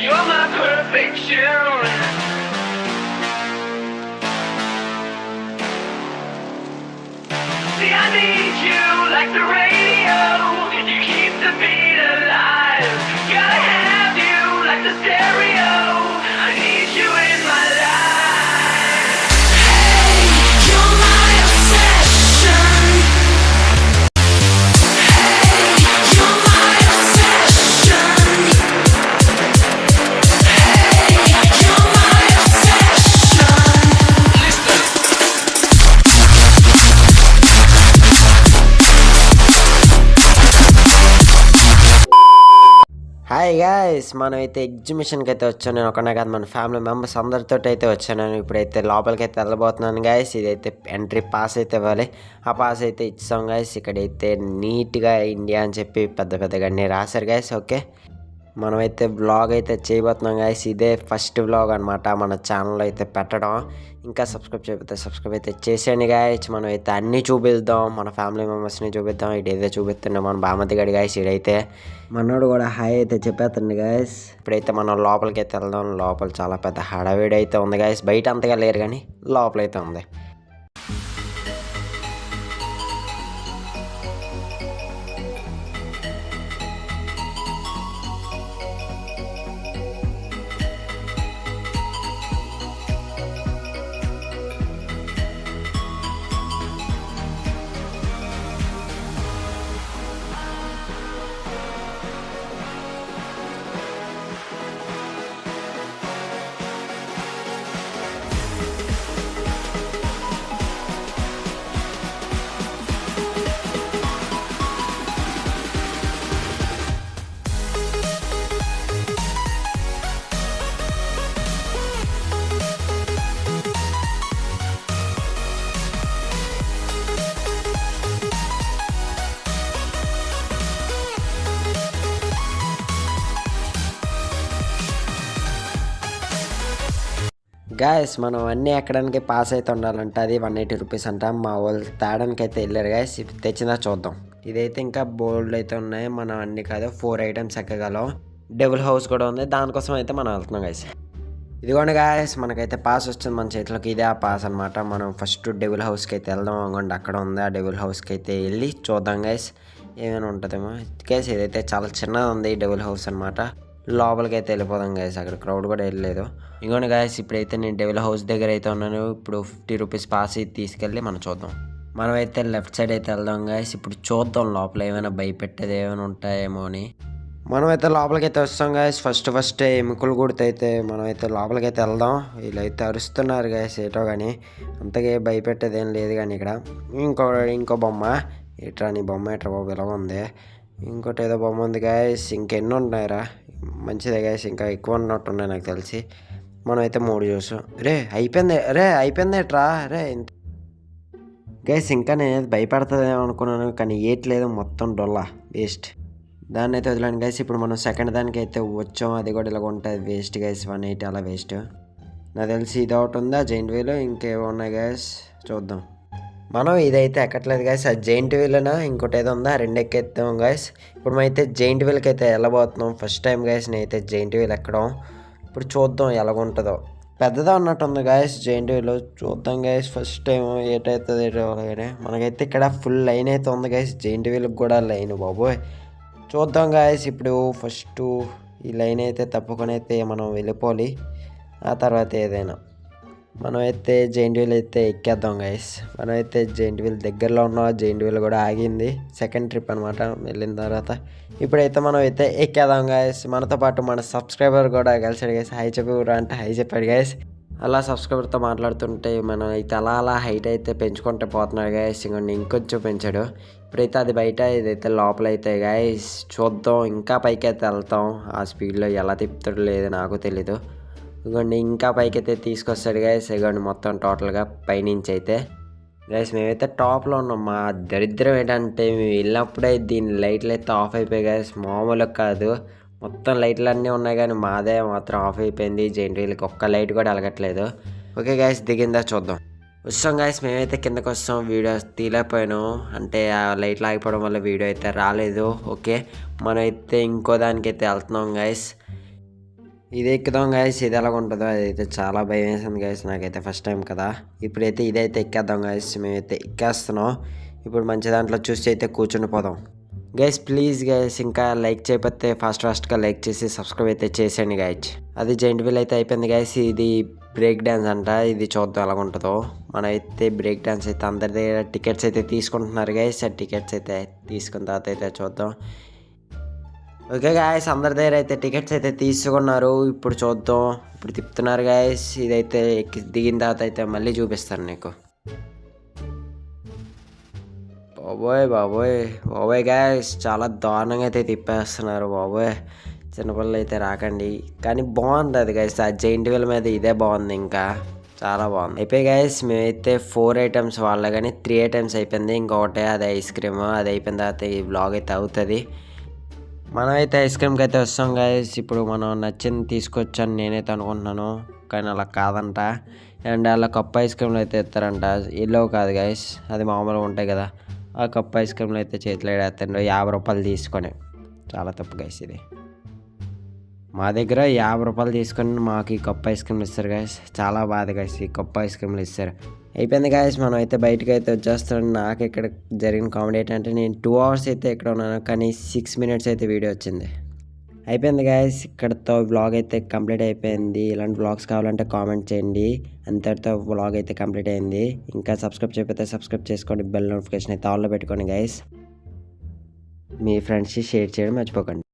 You're my perfect tune. See, I need you like the radio. You keep the beat alive. Gotta have you like the stereo. I need you in my life. Hey, you're my obsession. Hey, you're my obsession. Hey, you're my obsession. Listen. Hi guys, మనమైతే ఎగ్జిబిషన్కి అయితే వచ్చాను. నేను ఒకనే కాదు, మన family members అందరితో అయితే వచ్చాను. ఇప్పుడైతే లోపలికి అయితే వెళ్ళబోతున్నాను గాయస్. ఇదైతే ఎంట్రీ పాస్ అయితే ఇవ్వాలి. ఆ పాస్ అయితే ఇచ్చాం గాయస్. ఇక్కడైతే నీట్గా ఇండియా అని చెప్పి పెద్ద పెద్దగా అన్నీ రాశారు గాయస్. ఓకే, మనమైతే వ్లాగ్ అయితే చేయబోతున్నాం గాయస్. ఇదే ఫస్ట్ వ్లాగ్ అనమాట మన ఛానల్లో అయితే పెట్టడం. ఇంకా సబ్స్క్రైబ్ చేయకపోతే సబ్స్క్రైబ్ అయితే చేసేయండి గాయస్. మనం అయితే అన్నీ చూపిద్దాం, మన ఫ్యామిలీ మెంబర్స్ని చూపిద్దాం. ఇటైతే చూపిస్తున్నాం మన బామతి గడి గాయస్. ఇడైతే మనోడు కూడా హాయ్ అయితే చెప్పేస్తుంది గాయస్. ఇప్పుడైతే మనం లోపలికి అయితే వెళ్దాం. లోపల చాలా పెద్ద హడావిడి అయితే ఉంది గాయస్. బయట అంతగా లేరు కానీ లోపలైతే ఉంది. గాయస్, మనం అన్నీ ఎక్కడానికి పాస్ అయితే ఉండాలంట. అది 180 రూపీస్ అంట. మా వాళ్ళు తేడానికి అయితే వెళ్ళారు గాయస్. తెచ్చిందా చూద్దాం. ఇదైతే ఇంకా బోల్డ్ అయితే ఉన్నాయి. మనం అన్నీ కాదు 4 ఐటమ్స్ ఎక్కగలం. డబుల్ హౌస్ కూడా ఉంది, దానికోసం అయితే మనం వెళ్తున్నాం గాయస్. ఇదిగోండి గాయస్, మనకైతే పాస్ వచ్చింది మన చేతిలోకి. ఇదే ఆ పాస్ అనమాట. మనం ఫస్ట్ డబుల్ హౌస్కి అయితే వెళ్దాం. అనుకోండి అక్కడ ఉంది. ఆ డబుల్ హౌస్కి అయితే వెళ్ళి చూద్దాం గాయస్, ఏమైనా ఉంటుందేమో. గాయస్, ఇదైతే చాలా చిన్నది ఉంది ఈ డబుల్ హౌస్ అనమాట. లోపలికి అయితే వెళ్ళిపోదాం గాయస్. అక్కడ క్రౌడ్ కూడా వెళ్ళలేదు. ఇంకోండి గాయస్, ఇప్పుడైతే నేను డెవిల్ హౌస్ దగ్గర అయితే ఉన్నాను. ఇప్పుడు 50 రూపీస్ పాస్ తీసుకెళ్ళి మనం చూద్దాం. మనమైతే లెఫ్ట్ సైడ్ అయితే వెళ్దాం గాయస్. ఇప్పుడు చూద్దాం లోపల ఏమైనా భయపెట్టేది ఏమైనా ఉంటాయేమో అని. మనమైతే లోపలికి అయితే వస్తాం గాయస్. ఫస్ట్ ఎముకలు గుడితైతే మనమైతే లోపలికి అయితే వెళ్దాం. వీళ్ళైతే అరుస్తున్నారు గాయస్ ఏటో కానీ, అంతగా భయపెట్టేది ఏం లేదు. కానీ ఇక్కడ ఇంకో బొమ్మ. ఇట్రా నీ బొమ్మ ఎట్రా బాబు ఇలా ఉంది. ఇంకోటి ఏదో బొమ్మ ఉంది గాయస్. ఇంకెన్ని ఉన్నాయిరా, మంచిదే గాయస్. ఇంకా ఎక్కువ ఉన్నట్టున్నాయి నాకు తెలిసి. మనమైతే 3 చూసాం. అయిపోయింది ఎట్రా గైస్. ఇంకా నేను భయపడుతుందేమో అనుకున్నాను, కానీ ఏట్లేదు, మొత్తం డొల్లా వేస్ట్. దాన్ని అయితే వదిలేను గైస్. ఇప్పుడు మనం సెకండ్ దానికి అయితే వచ్చాం. అది కూడా ఇలా ఉంటుంది, వేస్ట్ గైస్. 180 అలా వేస్ట్. నాకు తెలిసి ఇది ఒకటి ఉందా జైంట్ వీల్, ఇంకేమో ఉన్నాయి గైస్. చూద్దాం. మనం ఇదైతే ఎక్కట్లేదు గైస్. అది జైంట్ వీల్నా ఇంకోటి ఏదో ఉందా, 2 ఎక్కేస్తాం గైస్. ఇప్పుడు మనం అయితే జైంట్ వీల్కి అయితే వెళ్ళబోతున్నాం. ఫస్ట్ టైం గైస్ నేనైతే జైంట్ వీల్ ఎక్కడం. ఇప్పుడు చూద్దాం ఎలాగుంటుందో. పెద్దదా ఉన్నట్టుంది గాయస్ జైంట్ వీల్. చూద్దాం గైస్, ఫస్ట్ టైం ఏటవుతుంది కానీ. మనకైతే ఇక్కడ ఫుల్ లైన్ అయితే ఉంది గైస్. జైంట్ వీల్కి కూడా లైన్ బాబోయ్. చూద్దాం గాయస్. ఇప్పుడు ఫస్ట్ ఈ లైన్ అయితే తప్పుకొని అయితే మనం వెళ్ళిపోవాలి. ఆ తర్వాత ఏదైనా మనమైతే జైంట్ వీల్ అయితే ఎక్కేద్దాం గైస్. మనమైతే జైంట్ వీల్ దగ్గరలో ఉన్న జైంట్ వీల్ కూడా ఆగింది. సెకండ్ ట్రిప్ అనమాట వెళ్ళిన తర్వాత. ఇప్పుడైతే మనం అయితే ఎక్కేద్దాం గైస్. మనతో పాటు మన సబ్స్క్రైబర్ కూడా కలిసాడు గైస్. హై చెప్పిరా అంటే హై చెప్పాడు గైస్. అలా సబ్స్క్రైబర్తో మాట్లాడుతుంటే మనం అయితే అలా హైట్ అయితే పెంచుకుంటే పోతున్నాడు గైస్. ఇంకొంచెం పెంచాడు. ఇప్పుడైతే అది బయట, ఇదైతే లోపల అయితే గైస్. చూద్దాం, ఇంకా పైకి అయితే వెళ్తాం. ఆ స్పీడ్లో ఎలా తిప్పుతాడు లేదు నాకు తెలీదు. ఇదిగోండి ఇంకా పైకి అయితే తీసుకొస్తాడు గైస్. ఇదిగోండి మొత్తం టోటల్గా పైనుంచి అయితే గైస్ మేమైతే టాప్లో ఉన్నాం. మా దరిద్రం ఏంటంటే మేము వెళ్ళినప్పుడే దీని లైట్లు అయితే ఆఫ్ అయిపోయాయి గైస్. మామూలుగా కాదు, మొత్తం లైట్లు అన్నీ ఉన్నాయి కానీ మాదే మాత్రం ఆఫ్ అయిపోయింది. జైంట్ వీల్కి ఒక్క లైట్ కూడా వెలగట్లేదు. ఓకే గైస్, దిగిందా చూద్దాం. వస్తాం గైస్, మేమైతే కిందకు వస్తాం. వీడియో తీయలేకపోయాను, అంటే ఆ లైట్లు ఆగిపోవడం వల్ల వీడియో అయితే రాలేదు. ఓకే, మనమైతే ఇంకో దానికైతే వెళ్తున్నాం గైస్. ఇది ఎక్కుదాం గాయస్, ఇది ఎలాగ ఉంటుందో అదైతే చాలా భయం వేసింది గాయస్ నాకైతే ఫస్ట్ టైం కదా. ఇప్పుడైతే ఇదైతే ఎక్కేద్దాం గాయస్, మేమైతే ఎక్కేస్తున్నాం. ఇప్పుడు మంచి దాంట్లో చూసి అయితే కూర్చుని పోదాం గైస్. ప్లీజ్ గైస్ ఇంకా లైక్ చేయకపోతే ఫాస్ట్గా లైక్ చేసి సబ్స్క్రైబ్ అయితే చేసేయండి గైస్. అది జైంట్ వీల్ అయితే అయిపోయింది గైస్. ఇది బ్రేక్ డ్యాన్స్ అంట, ఇది చూద్దాం ఎలా ఉంటుందో. మనమైతే బ్రేక్ డ్యాన్స్ అయితే అందరి దగ్గర టికెట్స్ అయితే తీసుకుంటున్నారు గైస్. ఆ టికెట్స్ అయితే తీసుకున్న తర్వాత అయితే చూద్దాం. ఓకే గాయస్, అందరి దగ్గర అయితే టికెట్స్ అయితే తీసుకున్నారు. ఇప్పుడు చూద్దాం, ఇప్పుడు తిప్పుతున్నారు గాయస్. ఇదైతే దిగిన తర్వాత అయితే మళ్ళీ చూపిస్తాను నీకు. బాబోయ్ బాబోయ్ బాబోయ్ గాయస్, చాలా దారుణంగా అయితే తిప్పేస్తున్నారు బాబోయ్. చిన్నపిల్లలు అయితే రాకండి, కానీ బాగుంది అది గైస్. ఆ జైంట్ వీల్ మీద ఇదే బాగుంది, ఇంకా చాలా బాగుంది. అయిపోయి గైస్, మేమైతే 4 ఐటమ్స్ వాళ్ళ కానీ 3 ఐటమ్స్ అయిపోయింది. ఇంకొకటి అది ఐస్ క్రీమ్, అది అయిపోయిన తర్వాత ఈ బ్లాగ్ అయితే అవుతుంది. మనమైతే ఐస్ క్రీమ్కి అయితే వస్తాం గైస్. ఇప్పుడు మనం నచ్చింది తీసుకొచ్చాను నేనైతే అనుకుంటున్నాను, కానీ అలా కాదంట. అండ్ అలా కప్ ఐస్ క్రీమ్లు అయితే ఇస్తారంట. ఎల్లో కాదు గైస్, అది మామూలుగా ఉంటాయి కదా, ఆ కప్ ఐస్ క్రీమ్లు అయితే చేతిలో వేస్తాడు 50 రూపాయలు తీసుకొని. చాలా తప్పు గైస్ ఇది. మా దగ్గర 50 రూపాయలు తీసుకొని మాకు ఈ కప్ ఐస్ క్రీమ్లు ఇస్తారు గైస్. చాలా బాధ గైస్, ఈ కప్ ఐస్ క్రీమ్లు ఇస్తారు. అయిపోయింది గాయస్, మనం అయితే బయటకు అయితే వచ్చేస్తాం. నాకు ఇక్కడ జరిగిన కామెడీ ఏంటంటే నేను 2 అవర్స్ అయితే ఇక్కడ ఉన్నాను, కానీ 6 మినిట్స్ అయితే వీడియో వచ్చింది. అయిపోయింది గాయస్, ఇక్కడతో వ్లాగ్ అయితే కంప్లీట్ అయిపోయింది. ఇలాంటి వ్లాగ్స్ కావాలంటే కామెంట్ చేయండి. అంతటితో వ్లాగ్ అయితే కంప్లీట్ అయింది. ఇంకా సబ్స్క్రైబ్ చేయకపోతే సబ్స్క్రైబ్ చేసుకోండి, బెల్ నోటిఫికేషన్ అయితే ఆన్లో పెట్టుకోండి గాయస్. మీ ఫ్రెండ్స్కి షేర్ చేయడం మర్చిపోకండి.